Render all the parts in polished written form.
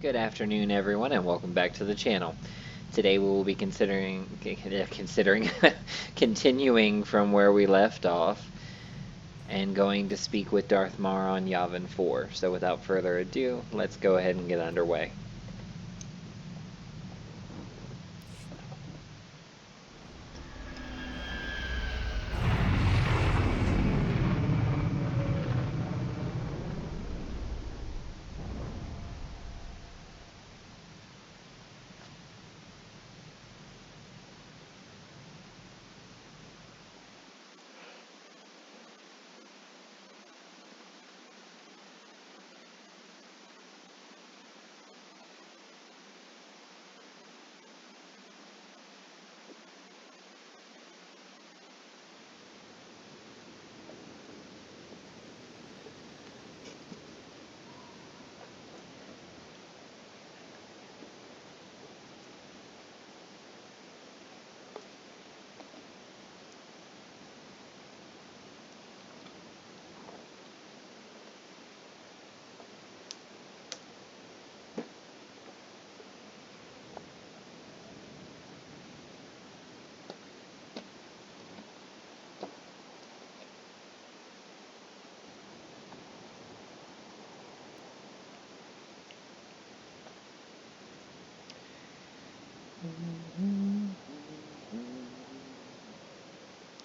Good afternoon, everyone, and welcome back to the channel. Today we will be considering continuing from where we left off and going to speak with Darth Mar on Yavin 4. So without further ado, let's go ahead and get underway.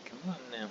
Come on now.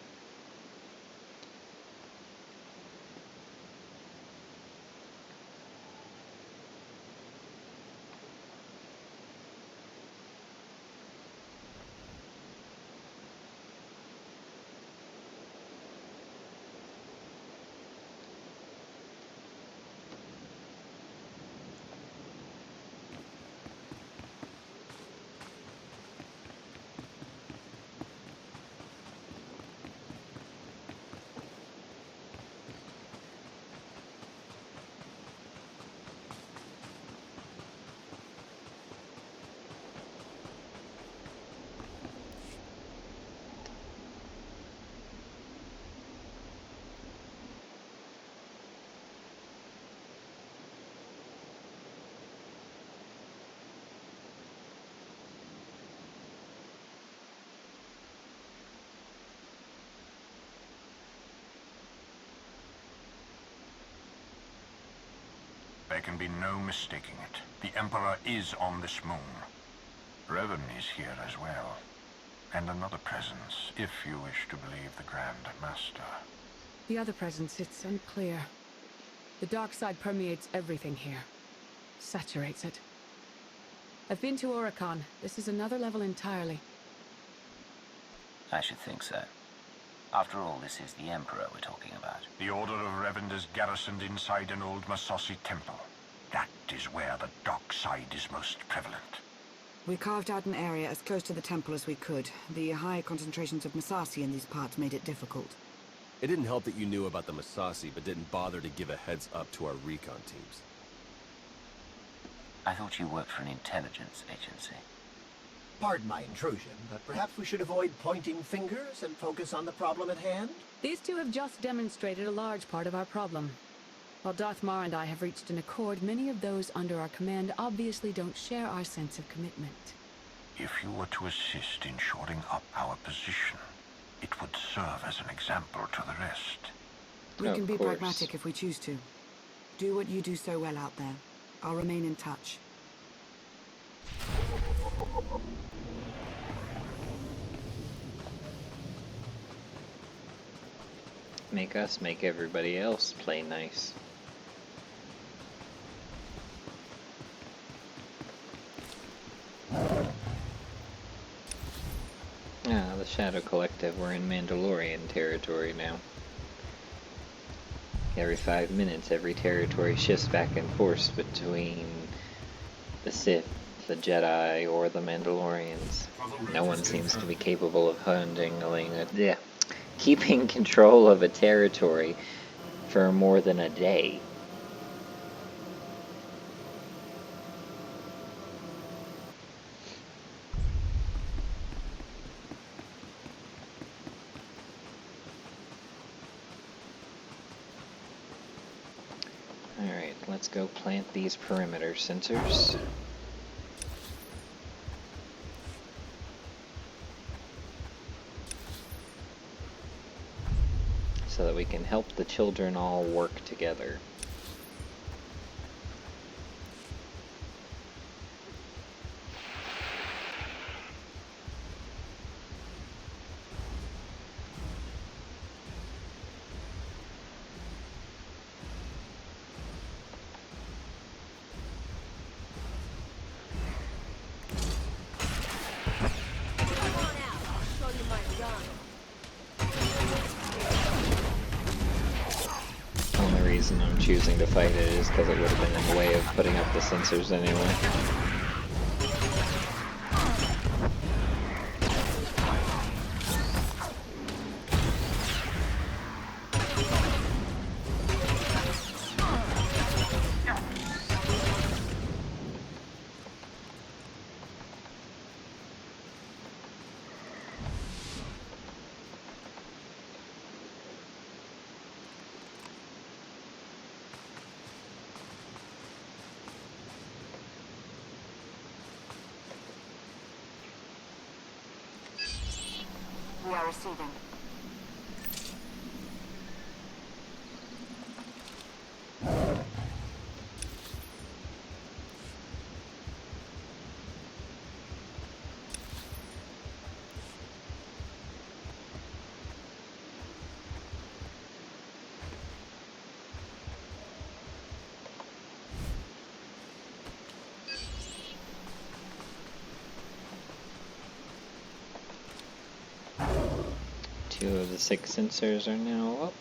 There can be no mistaking it. The Emperor is on this moon. Revan is here as well. And another presence, if you wish to believe the Grand Master. The other presence, it's unclear. The dark side permeates everything here. Saturates it. I've been to Oricon. This is another level entirely. I should think so. After all, this is the Emperor we're talking about. The Order of Revenant is garrisoned inside an old Massassi temple. That is where the dark side is most prevalent. We carved out an area as close to the temple as we could. The high concentrations of Massassi in these parts made it difficult. It didn't help that you knew about the Massassi, but didn't bother to give a heads up to our recon teams. I thought you worked for an intelligence agency. Pardon my intrusion, but perhaps we should avoid pointing fingers and focus on the problem at hand? These two have just demonstrated a large part of our problem. While Darth Mar and I have reached an accord, many of those under our command obviously don't share our sense of commitment. If you were to assist in shoring up our position, it would serve as an example to the rest. We can be course. pragmatic if we choose to. Do what you do so well out there. I'll remain in touch. Make us make everybody else play nice. The Shadow Collective, we're in Mandalorian territory now. Every 5 minutes, every territory shifts back and forth between the Sith, the Jedi, or the Mandalorians. No one seems to be capable of keeping control of a territory for more than a day. Alright, let's go plant these perimeter sensors. So that we can help the children all work together. I'm choosing to fight it is because it would have been in the way of putting up the sensors anyway. We are receiving. Two of the 6 sensors are now up.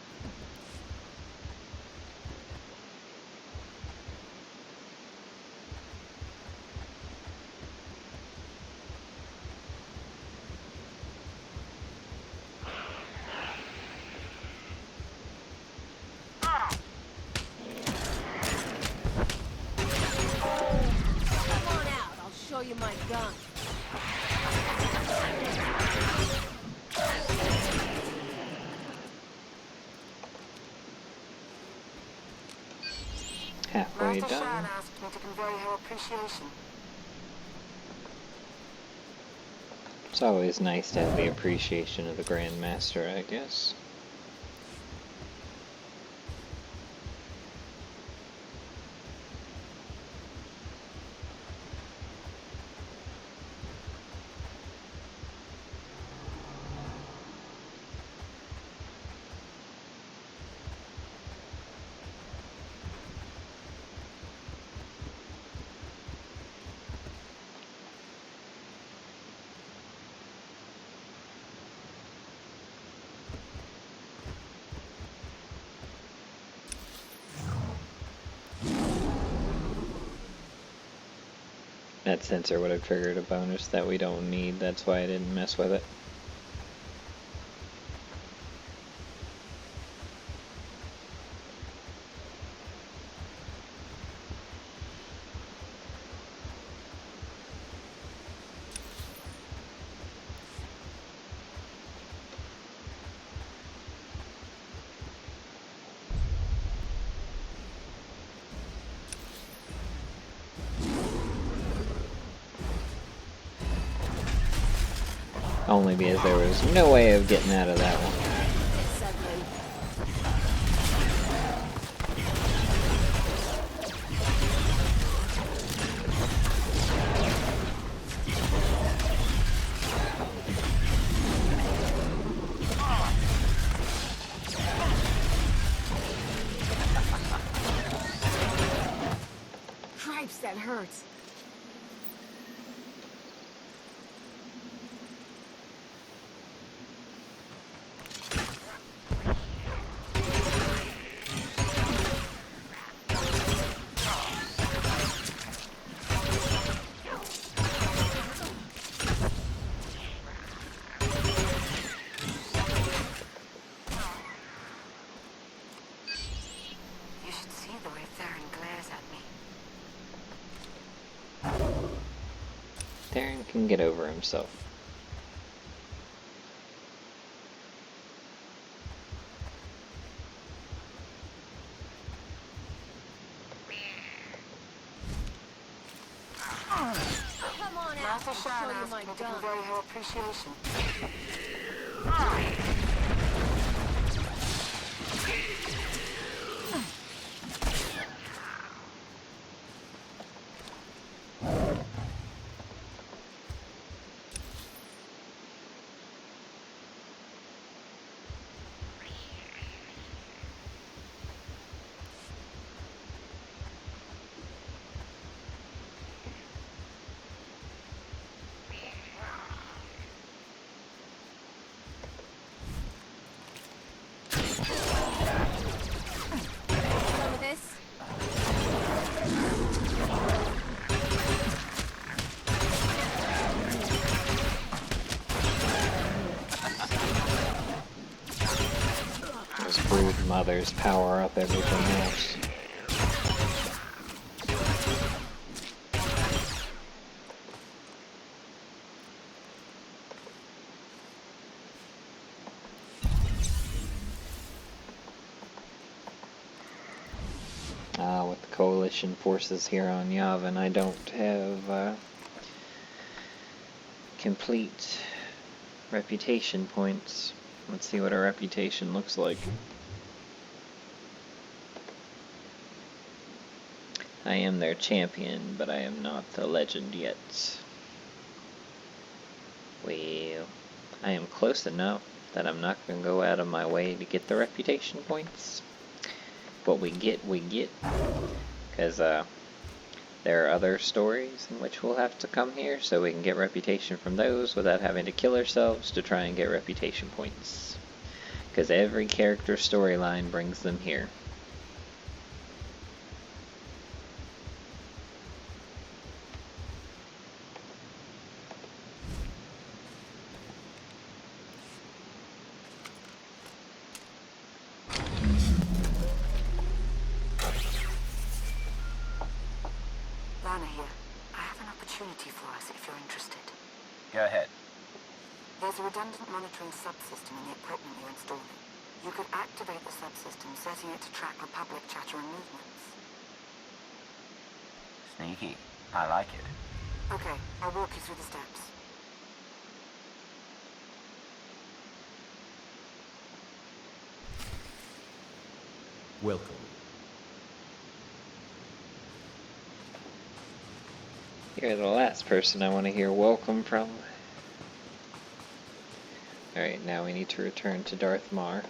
Come on out, I'll show you my gun. Halfway Master Shan done. asked me to convey her appreciation. It's always nice to have the appreciation of the Grand Master, I guess. That sensor would have triggered a bonus that we don't need, that's why I didn't mess with it. Only because there was no way of getting out of that one. Cripes, that hurts. You should see the way Theron glares at me. Darren can get over himself. We Master I'll show Shan you asked my me to gun. convey her appreciation. Some of this. Those brood mothers power up everything else. With the coalition forces here on Yavin, I don't have complete reputation points. Let's see what our reputation looks like. I am their champion, but I am not the legend yet. Well, I am close enough that I'm not going to go out of my way to get the reputation points. What we get, we get. Because there are other stories in which we'll have to come here, so we can get reputation from those without having to kill ourselves to try and get reputation points. Because every character storyline brings them here. Lana here. I have an opportunity for us if you're interested. Go ahead. There's a redundant monitoring subsystem in the equipment you're installing. You could activate the subsystem, setting it to track Republic chatter and movements. Sneaky. I like it. Okay, I'll walk you through the steps. Welcome. You're the last person I want to hear welcome from. Alright, now we need to return to Darth Mar.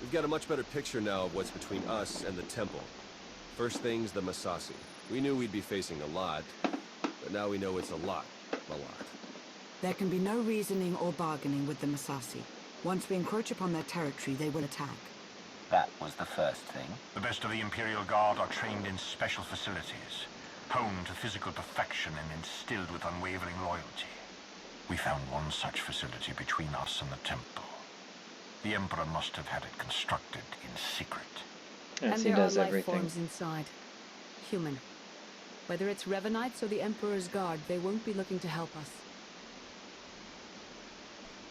We've got a much better picture now of what's between us and the temple. First thing's the Massassi. We knew we'd be facing a lot, but now we know it's a lot. There can be no reasoning or bargaining with the Massassi. Once we encroach upon their territory, they will attack. That was the first thing. The best of the Imperial Guard are trained in special facilities, honed to physical perfection and instilled with unwavering loyalty. We found one such facility between us and the temple. The Emperor must have had it constructed in secret. Yes, And he there does are life everything. forms inside. Human. Whether it's Revanites or the Emperor's Guard, they won't be looking to help us.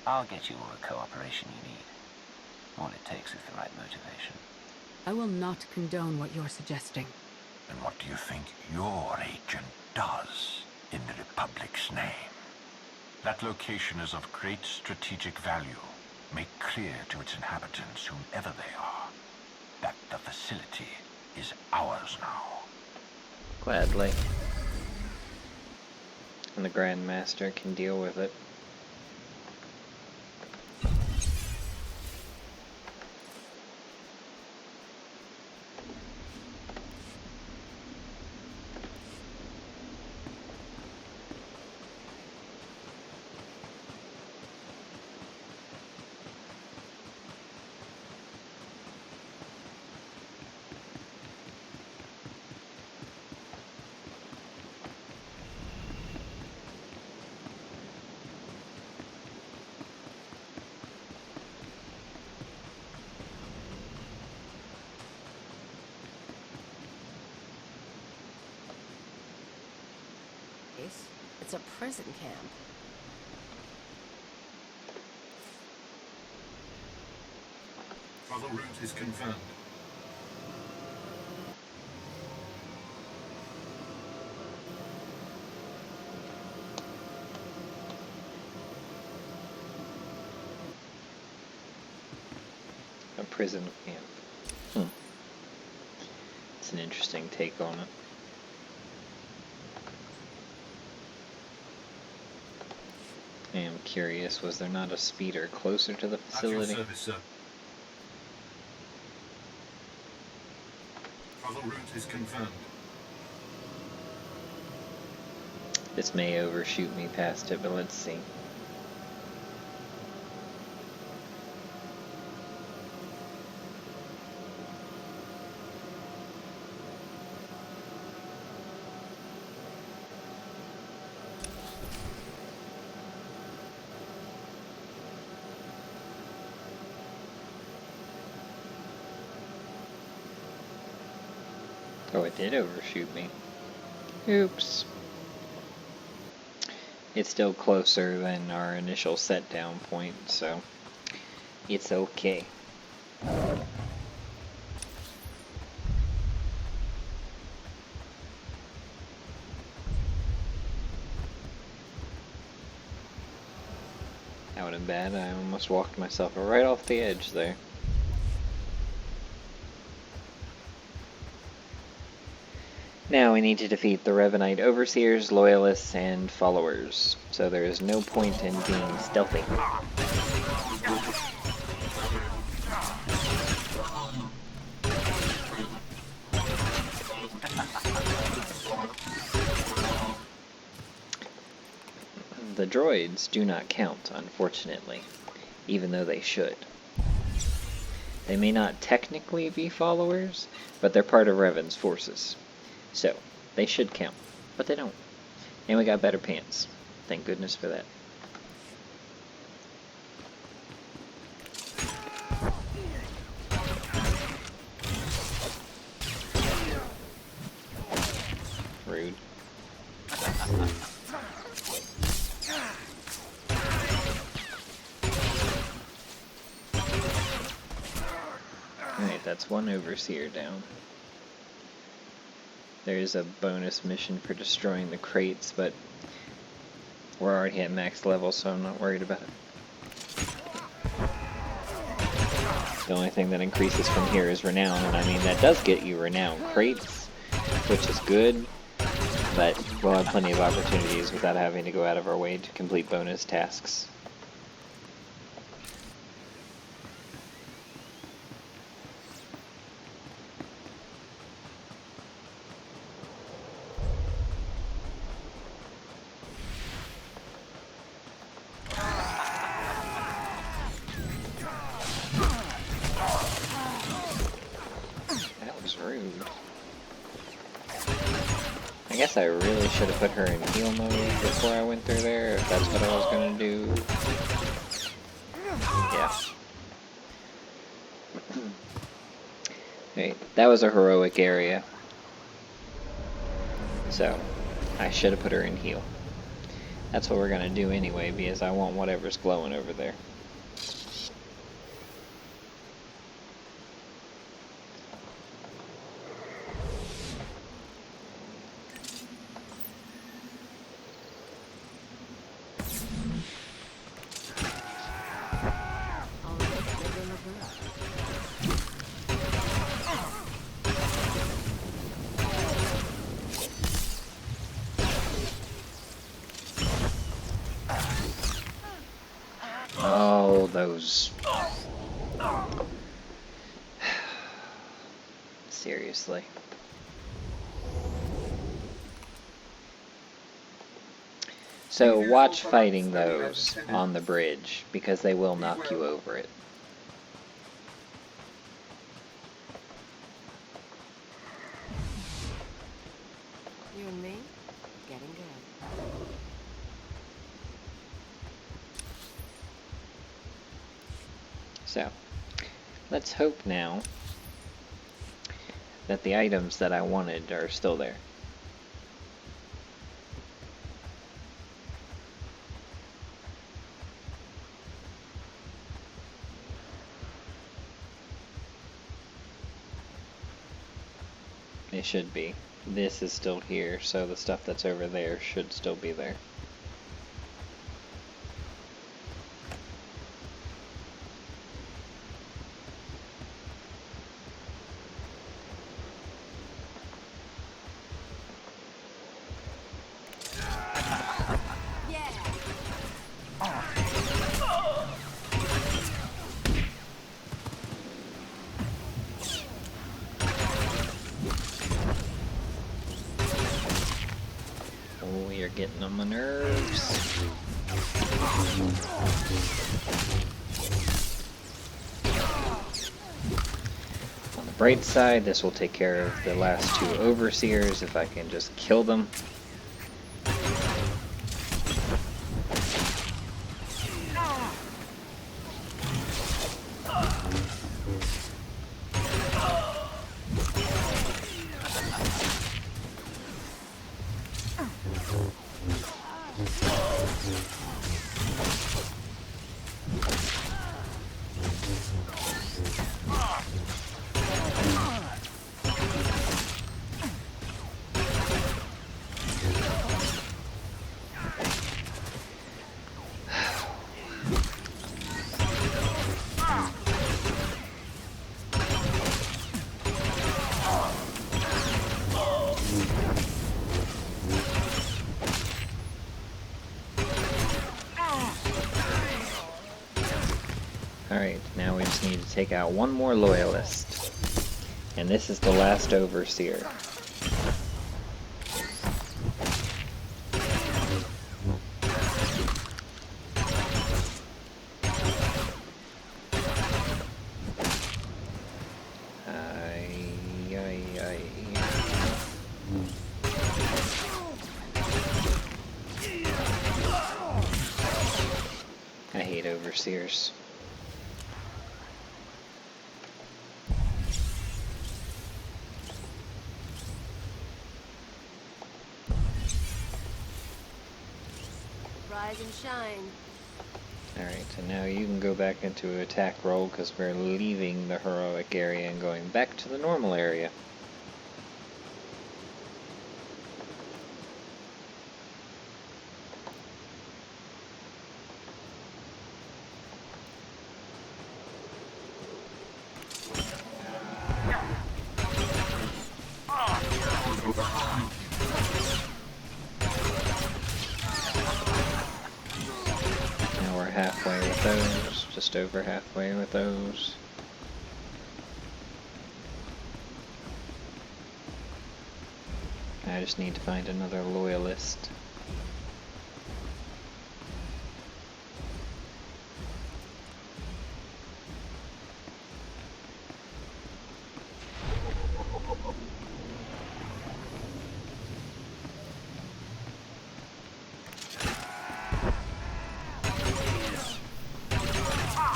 I'll get you all the cooperation you need. All it takes is the right motivation. I will not condone what you're suggesting. And what do you think your agent does in the Republic's name? That location is of great strategic value. Make clear to its inhabitants, whomever they are, that the facility is ours now. Gladly. And the Grand Master can deal with it. It's a prison camp. Travel route is confirmed. A prison camp. It's an interesting take on it. I am curious, was there not a speeder closer to the facility? At your service, sir. Travel route is confirmed. This may overshoot me past it, but let's see. Oh, it did overshoot me. Oops. It's still closer than our initial set down point, so it's okay. That would have been bad. I almost walked myself right off the edge there. Now we need to defeat the Revenant overseers, loyalists, and followers. So there is no point in being stealthy. The droids do not count, unfortunately, even though they should. They may not technically be followers, but they're part of Revan's forces. So, they should count, but they don't. And we got better pants. Thank goodness for that. Rude. Alright, that's one overseer down. There's a bonus mission for destroying the crates, but we're already at max level, so I'm not worried about it. The only thing that increases from here is renown, and I mean, that does get you renown crates, which is good, but we'll have plenty of opportunities without having to go out of our way to complete bonus tasks. Rude. I guess I really should have put her in heal mode before I went through there, if that's what I was gonna do. Yeah. Hey, that was a heroic area. So, I should have put her in heal. That's what we're gonna do anyway, because I want whatever's glowing over there. Oh, those... Seriously. So watch fighting those on the bridge, because they will knock you over it. You and me? Getting good. So, let's hope now that the items that I wanted are still there. They should be. This is still here, so the stuff that's over there should still be there. Oh, you're getting on my nerves. On the bright side, this will take care of the last two overseers if I can just kill them. Alright, now we just need to take out one more Loyalist. And this is the last Overseer. I hate Overseers. Rise and shine. Alright, so now you can go back into attack roll because we're leaving the heroic area and going back to the normal area. Halfway with those, just over halfway with those. I just need to find another Loyalist.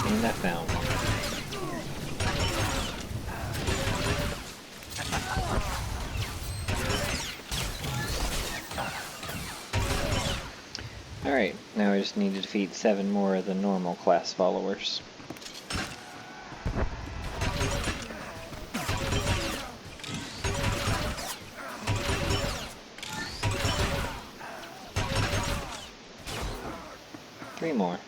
And I found one. Alright, now I just need to defeat 7 more of the normal class followers. Three more.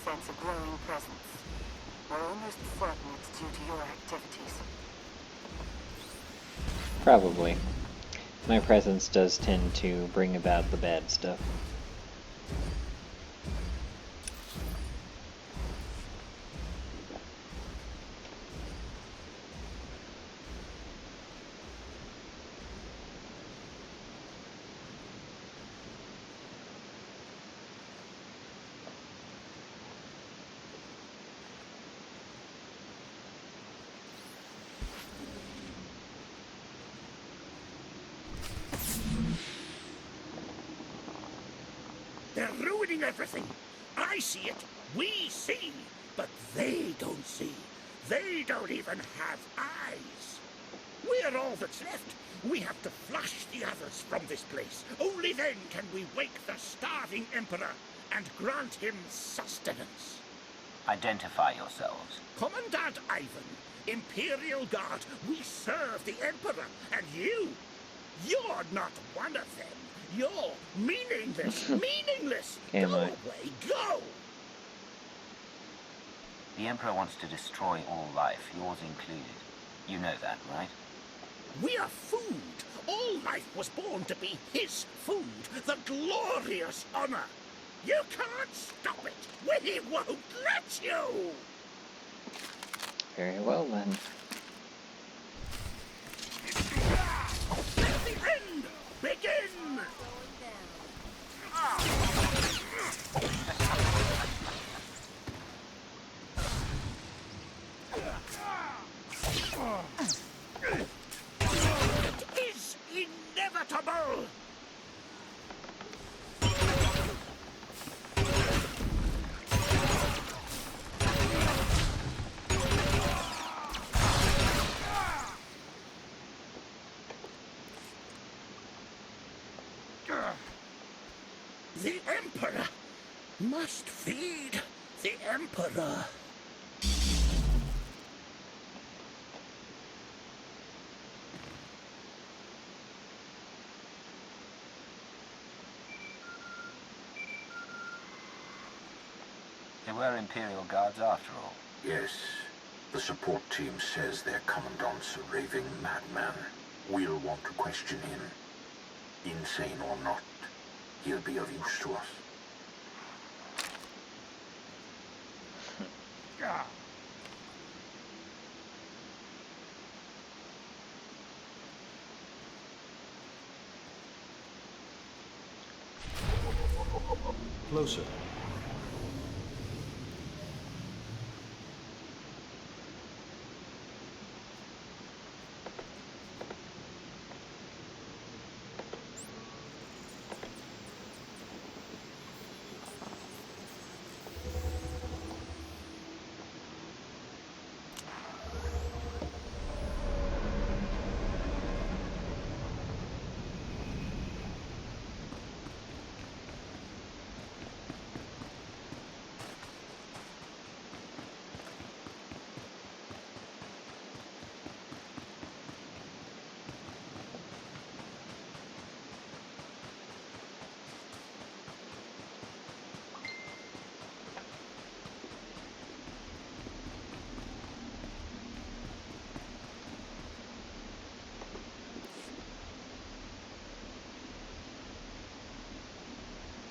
Sense a growing presence. We're almost certain it's due to your activities. Probably. My presence does tend to bring about the bad stuff. running everything. I see it. We see. But they don't see. They don't even have eyes. We're all that's left. We have to flush the others from this place. Only then can we wake the starving Emperor and grant him sustenance. Identify yourselves. Commandant Yavin, Imperial Guard, we serve the Emperor, and you're not one of them. You're meaningless, meaningless. Am Go I? away, go! The Emperor wants to destroy all life, yours included. You know that, right? We are food. All life was born to be his food, the glorious honor. You can't stop it. We won't let you. Very well then. Let the end begin. It is inevitable. The Emperor must feed the Emperor. There were Imperial Guards after all. Yes. The support team says their commandant's a raving madman. We'll want to question him. Insane or not, he'll be of use to us. Closer.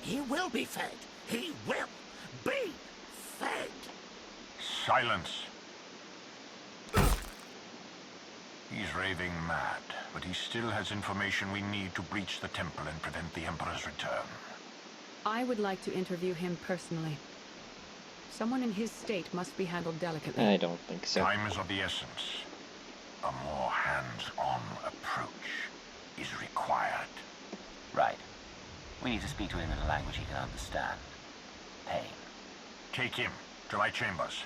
He will be fed. He will be fed. Silence! He's raving mad, but he still has information we need to breach the temple and prevent the Emperor's return. I would like to interview him personally. Someone in his state must be handled delicately. I don't think so. Time is of the essence. A more hands-on approach is required. Right. We need to speak to him in a language he can understand. Pain. Take him to my chambers.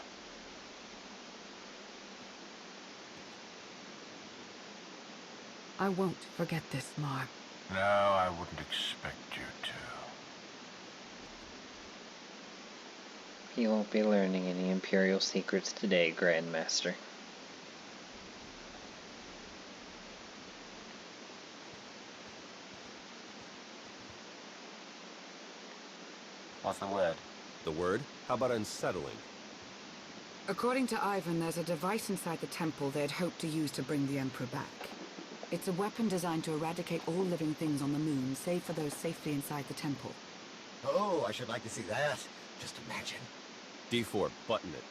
I won't forget this, Mar. No, I wouldn't expect you to. You won't be learning any Imperial secrets today, Grandmaster. What's the word? The word? How about unsettling? According to Yavin, there's a device inside the temple they'd hoped to use to bring the Emperor back. It's a weapon designed to eradicate all living things on the moon, save for those safely inside the temple. Oh, I should like to see that. Just imagine. D4, button it.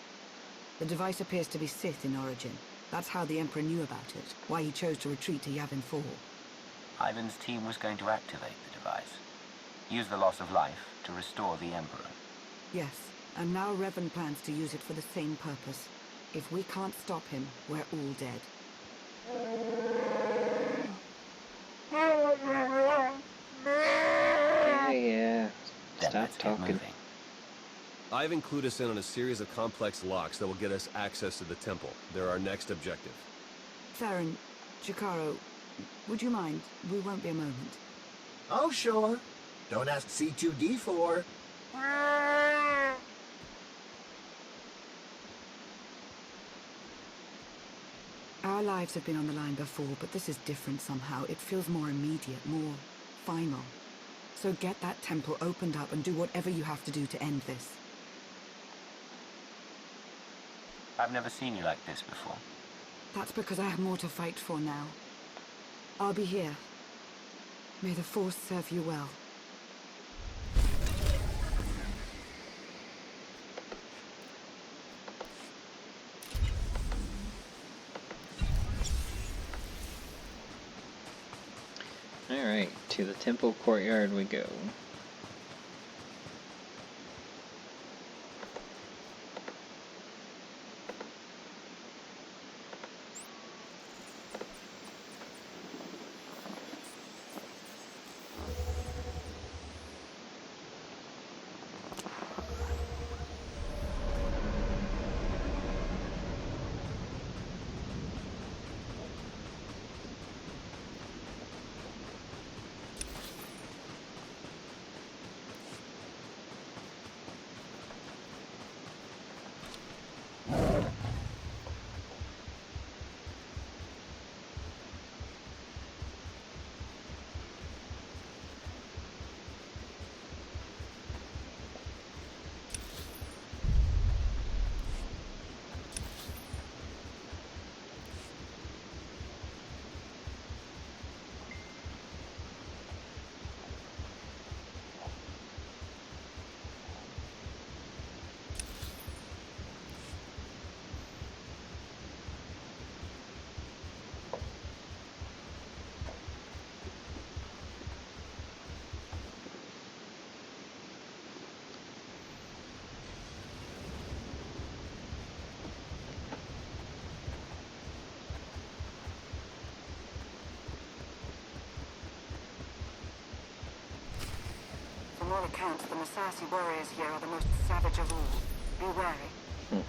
The device appears to be Sith in origin. That's how the Emperor knew about it, why he chose to retreat to Yavin 4. Ivan's team was going to activate the device. Use the loss of life to restore the Emperor. Yes, and now Revan plans to use it for the same purpose. If we can't stop him, we're all dead. Yeah. Then Stop let's get talking. moving. I've included us in on a series of complex locks that will get us access to the temple. They're our next objective. Theron, Chikaro, would you mind? We won't be a moment. Oh, sure. Don't ask C2D4. Our lives have been on the line before, but this is different somehow. It feels more immediate, more final. So get that temple opened up and do whatever you have to do to end this. I've never seen you like this before. That's because I have more to fight for now. I'll be here. May the Force serve you well. Alright, to the temple courtyard we go. From all accounts, the Massassi warriors here are the most savage of all. Be wary.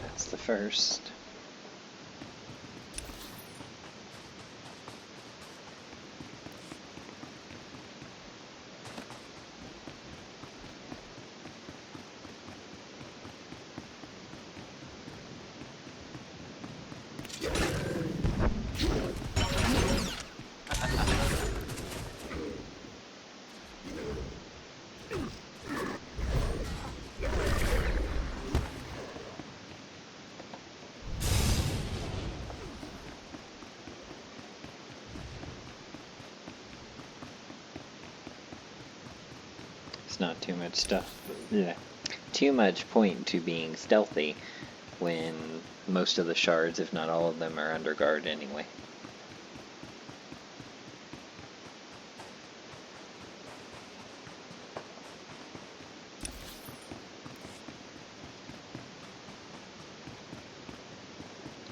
That's the first. It's not too much stuff. Yeah. Too much point to being stealthy when most of the shards, if not all of them, are under guard anyway.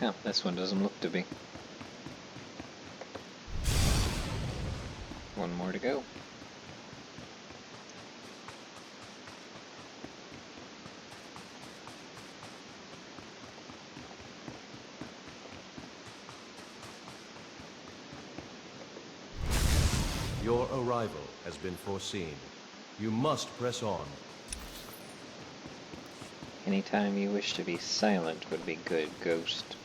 Oh, this one doesn't look to be. One more to go. Your arrival has been foreseen. You must press on. Anytime you wish to be silent would be good, Ghost.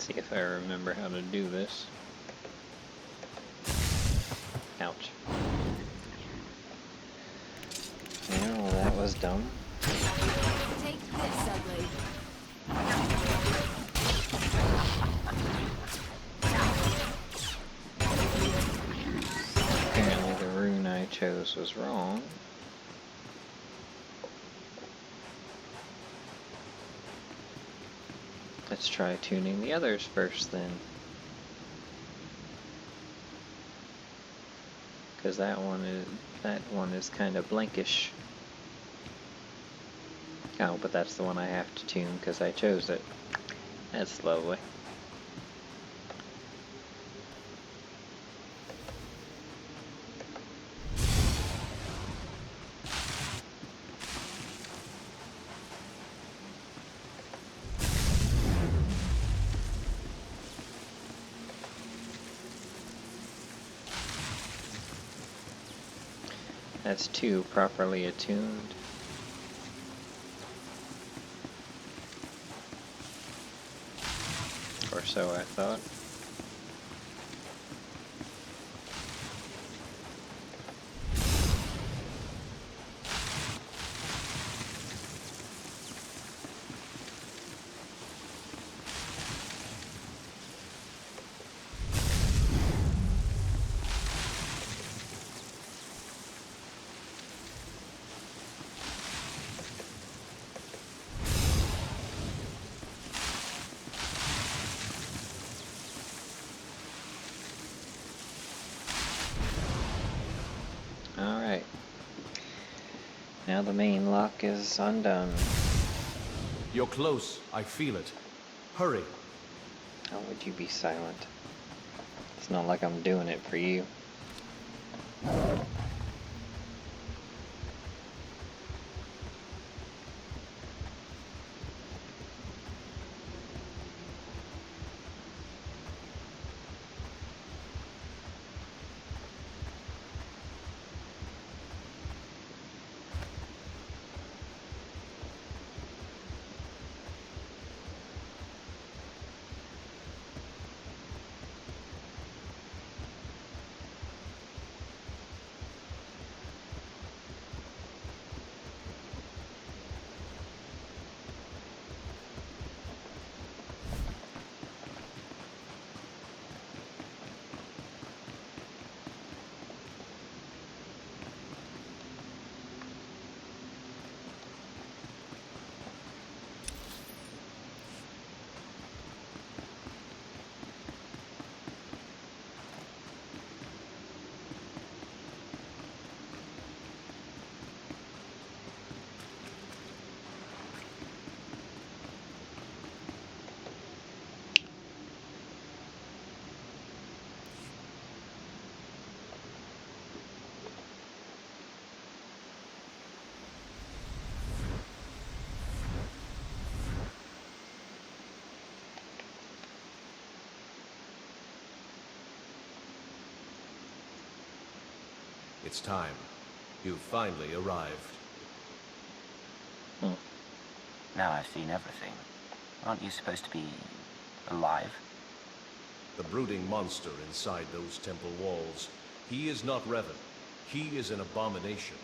See if I remember how to do this. Ouch. Well, that was dumb. Take this, ugly. Apparently the rune I chose was wrong. Let's try tuning the others first then. Because that one is kind of blankish. Oh, but that's the one I have to tune because I chose it. That's lovely. That's 2 properly attuned. Or so I thought. Alright. Now the main lock is undone. You're close. I feel it. Hurry. Oh, would you be silent? It's not like I'm doing it for you. It's time. You've finally arrived. Now I've seen everything. Aren't you supposed to be alive? The brooding monster inside those temple walls. He is not Revan. He is an abomination.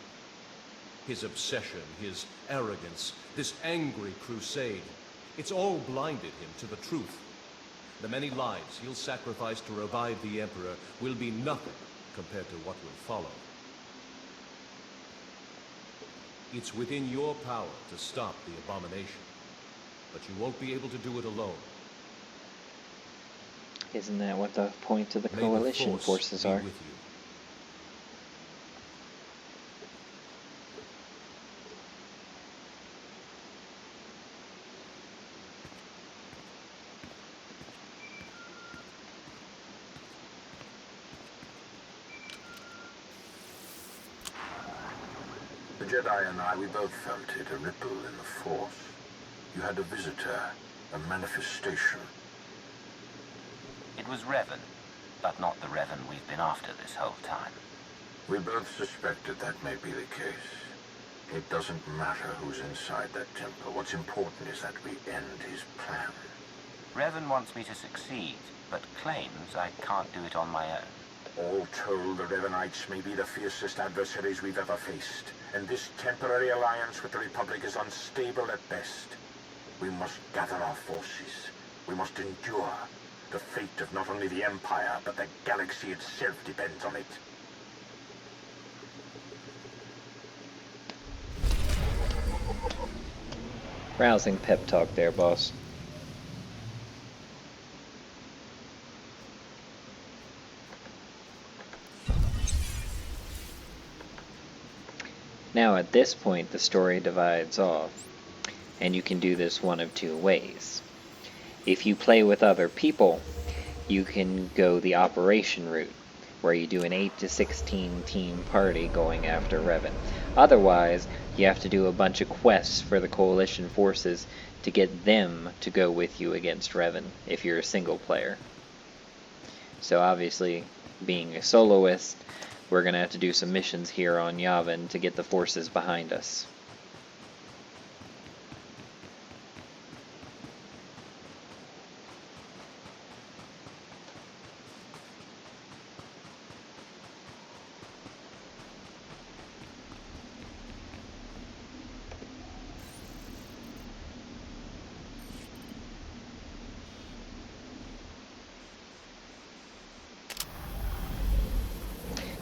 His obsession, his arrogance, this angry crusade, it's all blinded him to the truth. The many lives he'll sacrifice to revive the Emperor will be nothing compared to what will follow. It's within your power to stop the abomination, but you won't be able to do it alone. Isn't that what the point of the May coalition Force forces be are? with you. The Jedi and I, we both felt it, a ripple in the Force. You had a visitor, a manifestation. It was Revan, but not the Revan we've been after this whole time. We both suspected that may be the case. It doesn't matter who's inside that temple. What's important is that we end his plan. Revan wants me to succeed, but claims I can't do it on my own. All told, the Revanites may be the fiercest adversaries we've ever faced, and this temporary alliance with the Republic is unstable at best. We must gather our forces. We must endure. The fate of not only the Empire, but the galaxy itself depends on it. Rousing pep talk there, boss. Now at this point the story divides off, and you can do this one of two ways. If you play with other people, you can go the operation route, where you do an 8 to 16 team party going after Revan. Otherwise, you have to do a bunch of quests for the Coalition forces to get them to go with you against Revan, if you're a single player. So obviously, being a soloist, we're going to have to do some missions here on Yavin to get the forces behind us.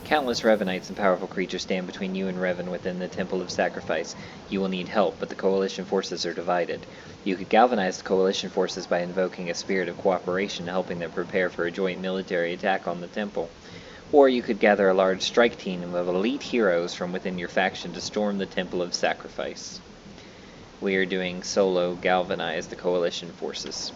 Countless Revanites and powerful creatures stand between you and Revan within the Temple of Sacrifice. You will need help, but the Coalition forces are divided. You could galvanize the Coalition forces by invoking a spirit of cooperation, helping them prepare for a joint military attack on the Temple. Or you could gather a large strike team of elite heroes from within your faction to storm the Temple of Sacrifice. We are doing solo galvanize the Coalition forces.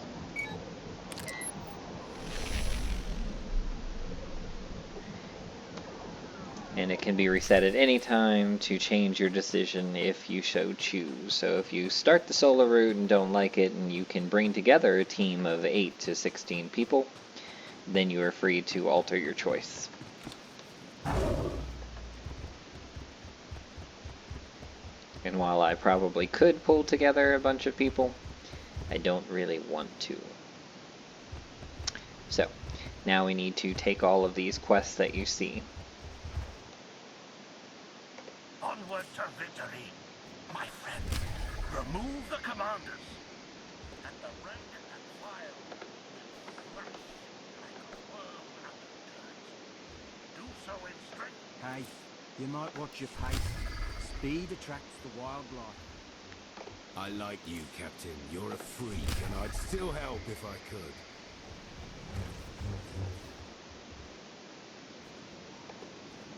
And it can be reset at any time to change your decision if you so choose. So if you start the solo route and don't like it, and you can bring together a team of 8 to 16 people, then you are free to alter your choice. And while I probably could pull together a bunch of people, I don't really want to. So, now we need to take all of these quests that you see. Onward to victory, my friend. Remove the commanders, and the rank and file will flash like a worm out of dirt. Do so in strength. Hey, you might watch your pace. Speed attracts the wildlife. I like you, Captain. You're a freak, and I'd still help if I could.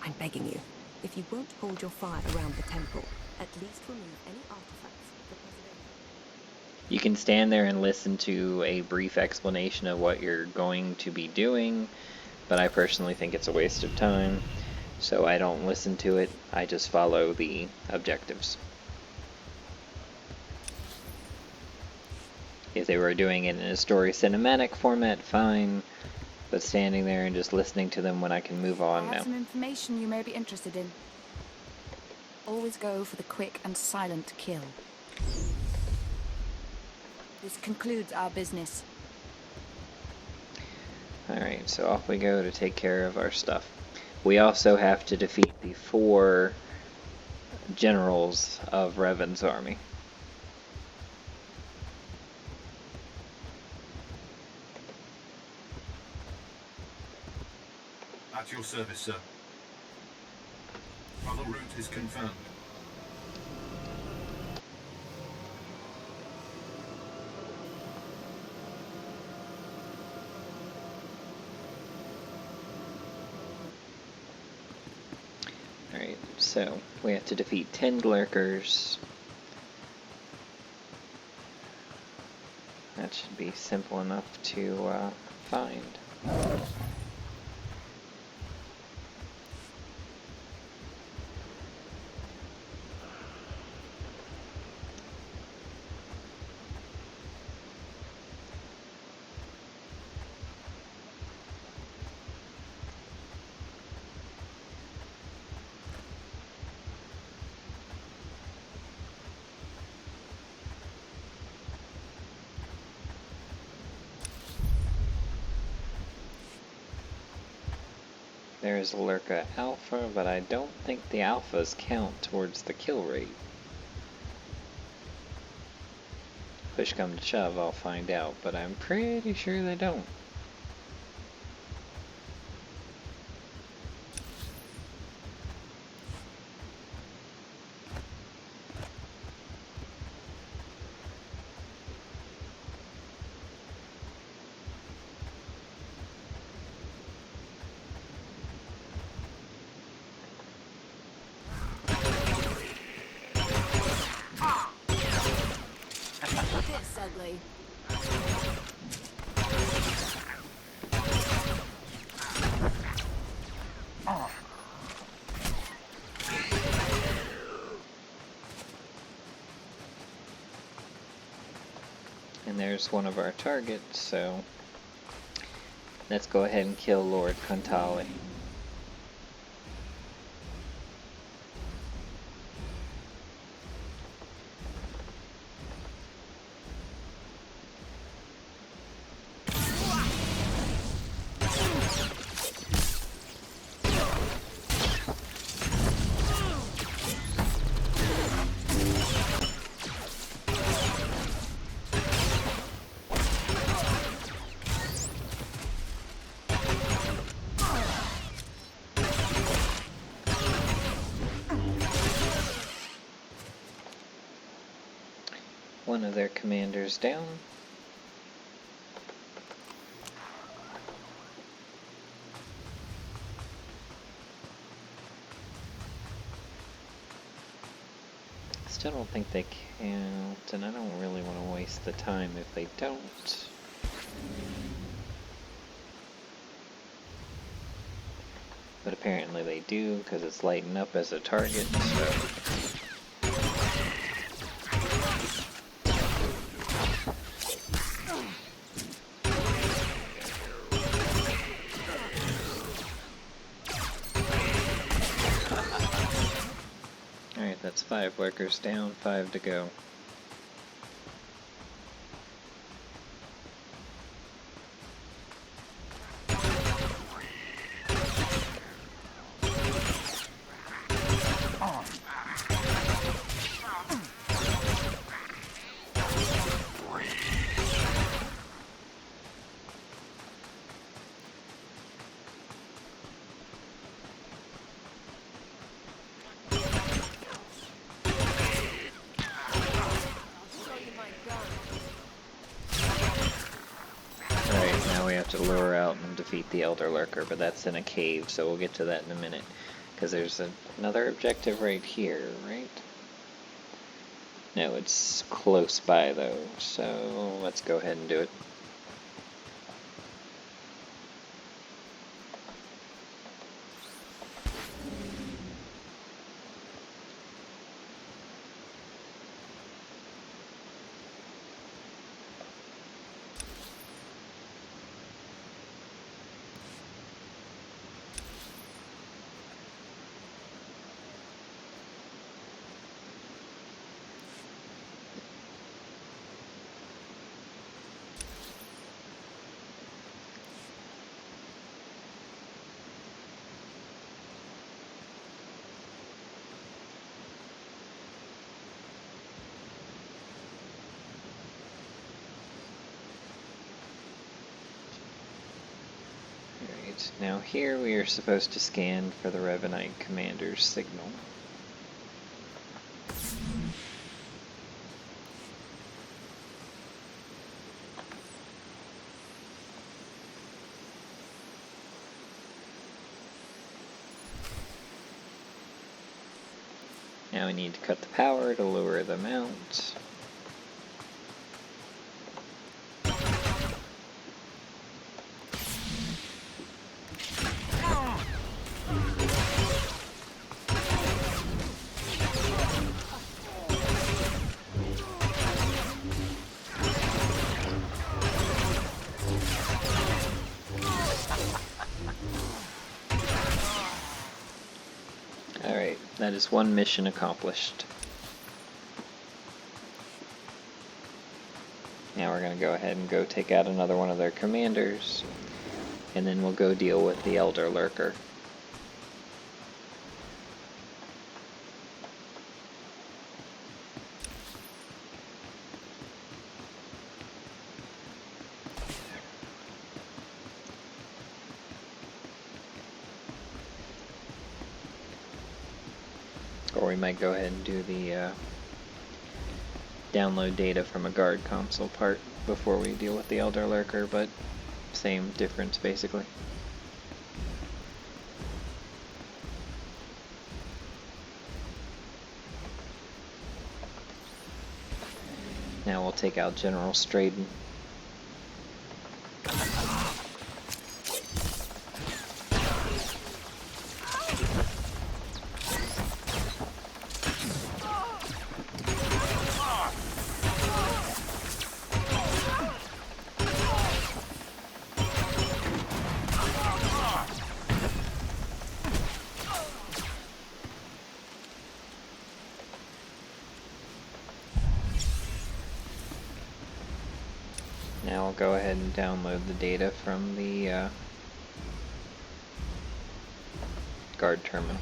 I'm begging you. If you won't hold your fire around the temple, at least remove any artifacts for preservation. You can stand there and listen to a brief explanation of what you're going to be doing, but I personally think it's a waste of time, so I don't listen to it. I just follow the objectives. If they were doing it in a story cinematic format, fine, but standing there and just listening to them when I can move on I now. have some information you may be interested in. Always go for the quick and silent kill. This concludes our business. Alright, so off we go to take care of our stuff. We also have to defeat the 4 generals of Revan's army. At your service, sir. Travel route is confirmed. Alright, so we have to defeat 10 Lurkers. That should be simple enough to find. There's Lurker Alpha, but I don't think the Alphas count towards the kill rate. Push come to shove, I'll find out, but I'm pretty sure they don't. This ugly. And there's one of our targets, so let's go ahead and kill Lord Kuntali. One of their commanders down. Still don't think they count, and I don't really want to waste the time if they don't. But apparently they do, because it's lighting up as a target, so... Alright, that's 5 Lurkers down, 5 to go. To lure out and defeat the Elder Lurker, but that's in a cave, so we'll get to that in a minute. Because there's another objective right here, right? No, it's close by though, so let's go ahead and do it. Now here we are supposed to scan for the Revenant commander's signal. Now we need to cut the power to lure them out. Alright, that is one mission accomplished. Now we're going to go ahead and go take out another one of their commanders, and then we'll go deal with the Elder Lurker. Or we might go ahead and do the download data from a guard console part before we deal with the Elder Lurker, but same difference basically. Now we'll take out General Straden. Now I'll go ahead and download the data from the guard terminal.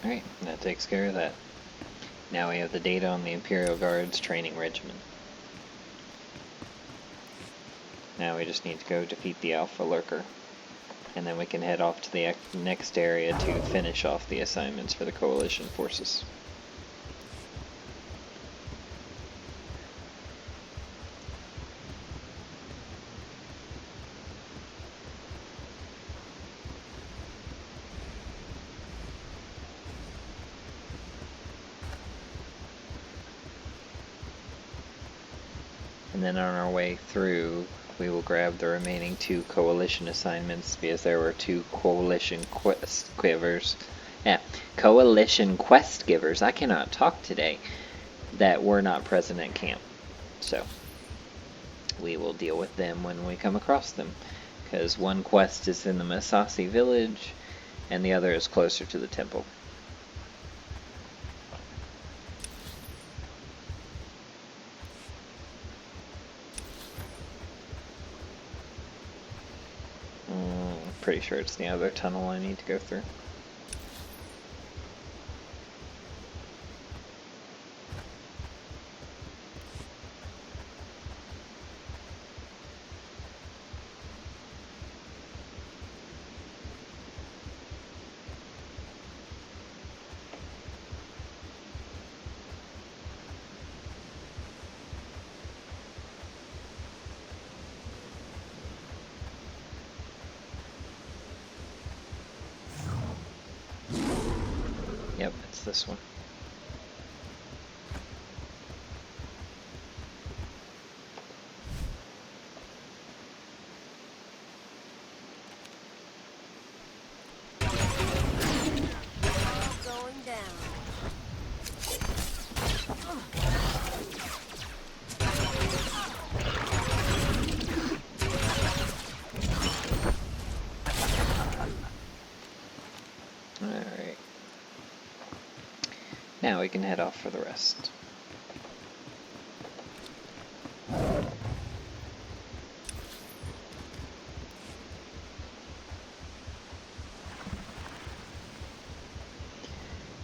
Alright, that takes care of that. Now we have the data on the Imperial Guard's training regimen. Now we just need to go defeat the Alpha Lurker. And then we can head off to the next area to finish off the assignments for the Coalition forces. And then on our way through, we will grab the remaining 2 Coalition assignments, because there were 2 Coalition quest givers. Yeah, Coalition quest givers. I cannot talk today. That were not present at camp. So we will deal with them when we come across them, because one quest is in the Masasi village, and the other is closer to the temple. Pretty sure it's the other tunnel I need to go through. Yep, it's this one. Going down. Now we can head off for the rest.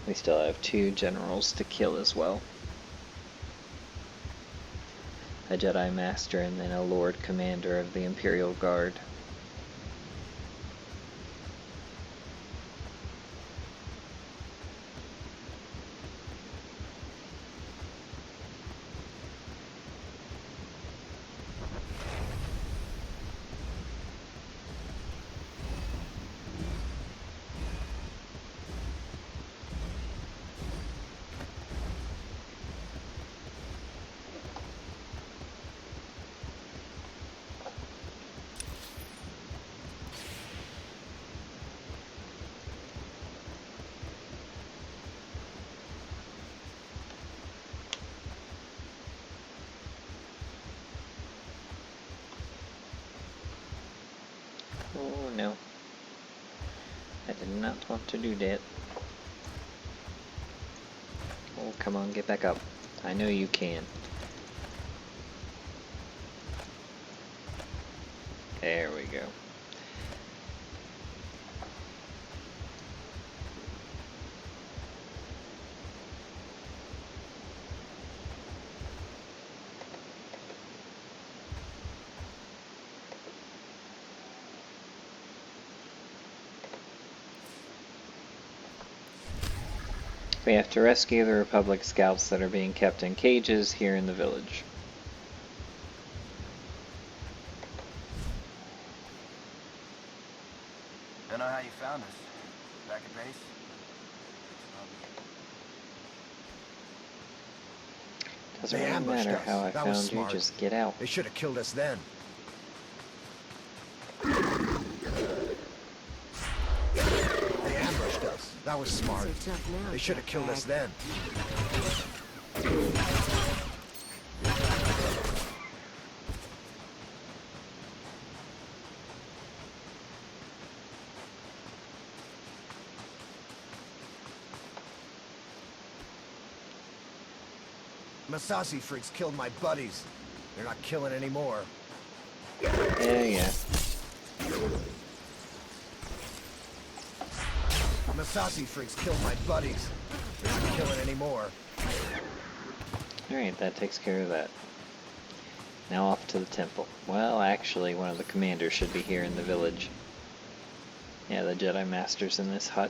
We still have 2 generals to kill as well. A Jedi Master and then a Lord Commander of the Imperial Guard. Oh no. I did not want to do that. Oh, come on, get back up. I know you can. There we go. We have to rescue the Republic scouts that are being kept in cages here in the village. Don't know how you found us. Back at base? Doesn't They really ambushed matter us. how I That was found you, smart. just get out. They should have killed us then. They ambushed us. That was smart. So tough now, They should have killed us then. Masasi freaks killed my buddies. They're not killing anymore. Yeah. Masasi freaks killed my buddies. They're not killing anymore. Alright, that takes care of that. Now off to the temple. Well, actually, one of the commanders should be here in the village. Yeah, the Jedi Master's in this hut.